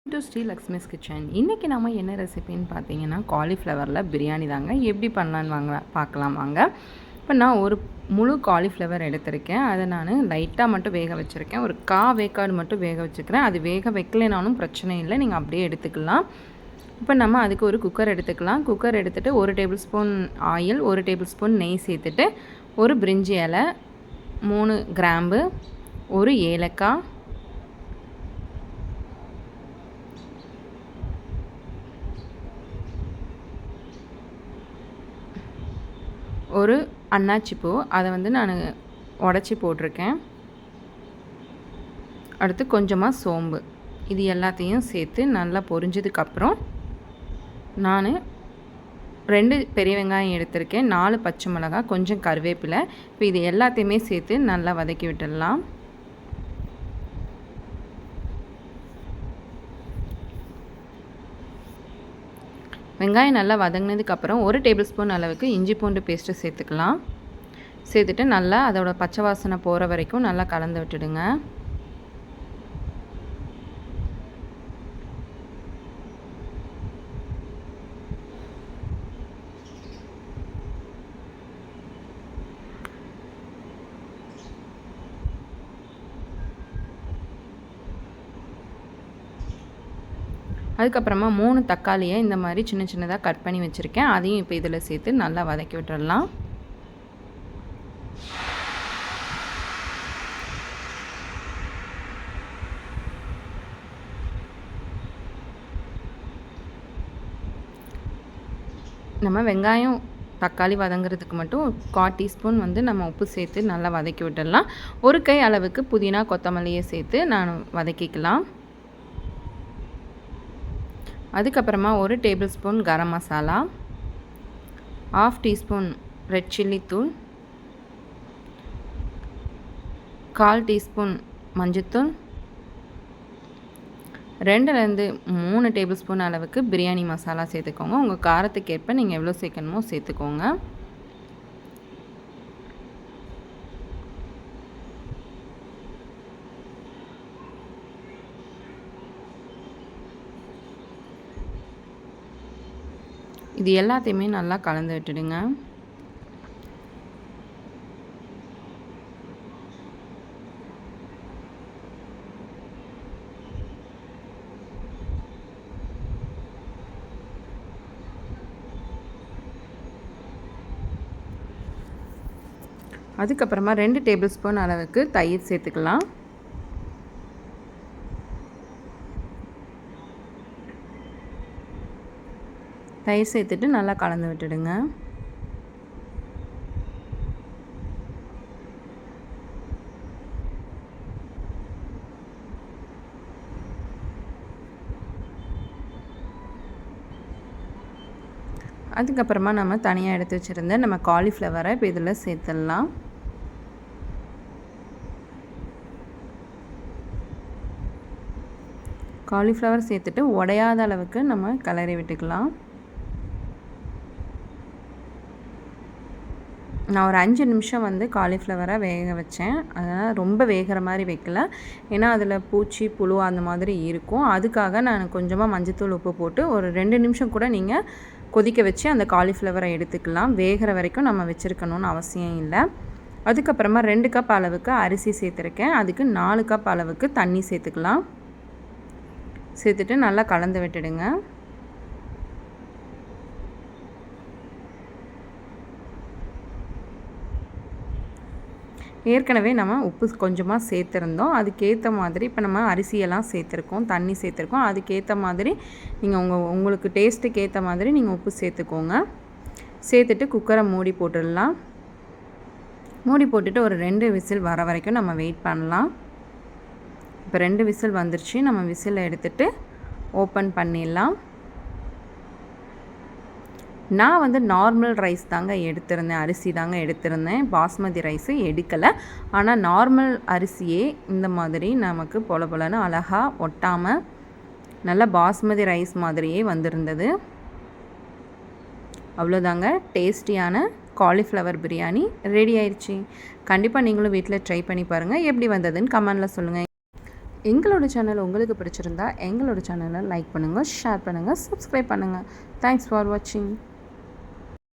To Sri Lakshmi's kitchen. இன்றைக்கி நம்ம என்ன ரெசிபின்னு பார்த்தீங்கன்னா காலிஃப்ளவரில் பிரியாணி தாங்க. எப்படி பண்ணலான்னு பார்க்கலாம் வாங்க. இப்போ நான் ஒரு முழு காலிஃப்ளவர் எடுத்திருக்கேன். அதை நான் லைட்டாக மட்டும் வேக வச்சுருக்கேன். ஒரு வேக்காடு மட்டும் வேக வச்சுக்கிறேன். அது வேக வைக்கலைனாலும் பிரச்சனை இல்லை, நீங்கள் அப்படியே எடுத்துக்கலாம். இப்போ நம்ம அதுக்கு ஒரு குக்கர் எடுத்துக்கலாம். குக்கர் எடுத்துகிட்டு 1 table spoon oil, 1 table spoon நெய் சேர்த்துட்டு, ஒரு பிரிஞ்சி இலை, 3 கிராம்பு, ஒரு ஏலக்காய், ஒரு அன்னாச்சி பூ, அதை நான் உடச்சி போட்டிருக்கேன். அடுத்து கொஞ்சமாக சோம்பு, இது எல்லாத்தையும் சேர்த்து நல்லா பொரிஞ்சதுக்கப்புறம் நான் 2 பெரிய வெங்காயம் எடுத்திருக்கேன், 4 பச்சை மிளகாய், கொஞ்சம் கருவேப்பிலை. இப்போ இது எல்லாத்தையுமே சேர்த்து நல்லா வதக்கி விட்டுடலாம். வெங்காயம் நல்லா வதங்கினதுக்கப்புறம் 1 டேபிள் ஸ்பூன் அளவுக்கு இஞ்சி பூண்டு பேஸ்ட்டு சேர்த்துக்கலாம். சேர்த்துட்டு நல்லா அதோட பச்சை வாசனை போகிற வரைக்கும் நல்லா கலந்து விட்டுடுங்க. அதுக்கப்புறமா 3 தக்காளியை இந்த மாதிரி சின்ன சின்னதாக கட் பண்ணி வச்சுருக்கேன். அதையும் இப்போ இதில் சேர்த்து நல்லா வதக்கி விட்டுடலாம். நம்ம வெங்காயம் தக்காளி வதங்கிறதுக்கு மட்டும் 1/4 டீஸ்பூன் நம்ம உப்பு சேர்த்து நல்லா வதக்கி விட்டுடலாம். ஒரு கை அளவுக்கு புதினா கொத்தமல்லியை சேர்த்து நான் வதக்கிக்கலாம். அதுக்கப்புறமா 1 table spoon garam masala, 1/2 teaspoon red chilli தூள், 1/4 டீஸ்பூன் மஞ்சத்தூள், 2லேருந்து 3 டேபிள் ஸ்பூன் அளவுக்கு பிரியாணி மசாலா சேர்த்துக்கோங்க. உங்கள் காரத்துக்கு ஏற்ப நீங்கள் எவ்வளோ சேர்க்கணுமோ சேர்த்துக்கோங்க. இது எல்லாத்தையுமே நல்லா கலந்து விட்டுடுங்க. அதுக்கப்புறமா 2 டேபிள் ஸ்பூன் அளவுக்கு தயிர் சேர்த்துக்கலாம். தயிர் சேர்த்துட்டு நல்லா கலந்து விட்டுடுங்க. அதுக்கப்புறமா நம்ம தனியாக எடுத்து வச்சுருந்த நம்ம காலிஃப்ளவரை இப்போ இதில் சேர்த்துடலாம். காலிஃப்ளவர் சேர்த்துட்டு உடையாத அளவுக்கு நம்ம கிளறி விட்டுக்கலாம். நான் ஒரு 5 நிமிஷம் காலிஃப்ளவரை வேக வச்சேன். அதனால் ரொம்ப வேகிற மாதிரி வைக்கல, ஏன்னா அதில் பூச்சி புழு அந்த மாதிரி இருக்கும். அதுக்காக நான் கொஞ்சமாக மஞ்சத்தூள் உப்பு போட்டு ஒரு 2 நிமிஷம் கூட நீங்கள் கொதிக்க வச்சு அந்த காலிஃப்ளவரை எடுத்துக்கலாம். வேகிற வரைக்கும் நம்ம வச்சுருக்கணும்னு அவசியம் இல்லை. அதுக்கப்புறமா 2 கப் அளவுக்கு அரிசி சேர்த்துருக்கேன். அதுக்கு 4 கப் அளவுக்கு தண்ணி சேர்த்துக்கலாம். சேர்த்துட்டு நல்லா கலந்து விட்டுடுங்க. ஏற்கனவே நம்ம உப்பு கொஞ்சமாக சேர்த்துருந்தோம். அதுக்கேற்ற மாதிரி இப்போ நம்ம அரிசியெல்லாம் சேர்த்துருக்கோம், தண்ணி சேர்த்துருக்கோம். அதுக்கேற்ற மாதிரி நீங்கள் உங்களுக்கு டேஸ்ட்டுக்கு ஏற்ற மாதிரி நீங்கள் உப்பு சேர்த்துக்கோங்க. சேர்த்துட்டு குக்கரை மூடி போட்டுடலாம். மூடி போட்டுட்டு ஒரு 2 விசில் வர வரைக்கும் நம்ம வெயிட் பண்ணலாம். இப்போ 2 விசில் வந்துருச்சு. நம்ம விசிலை எடுத்துகிட்டு ஓப்பன் பண்ணிடலாம். நான் நார்மல் ரைஸ் தாங்க எடுத்திருந்தேன், அரிசி தாங்க எடுத்திருந்தேன், பாஸ்மதி ரைஸு எடுக்கலை. ஆனால் நார்மல் அரிசியே இந்த மாதிரி நமக்கு பொல பொலன்னு அழகாக ஒட்டாமல் நல்லா பாஸ்மதி ரைஸ் மாதிரியே வந்திருந்தது. அவ்வளோதாங்க, டேஸ்டியான காலிஃப்ளவர் பிரியாணி ரெடி ஆயிடுச்சு. கண்டிப்பாக நீங்களும் வீட்டில் ட்ரை பண்ணி பாருங்கள். எப்படி வந்ததுன்னு கமெண்டில் சொல்லுங்கள். எங்களோட சேனல் உங்களுக்கு பிடிச்சிருந்தா எங்களோட சேனலை லைக் பண்ணுங்கள், ஷேர் பண்ணுங்கள், சப்ஸ்கிரைப் பண்ணுங்கள். தேங்க்ஸ் ஃபார் வாட்சிங்.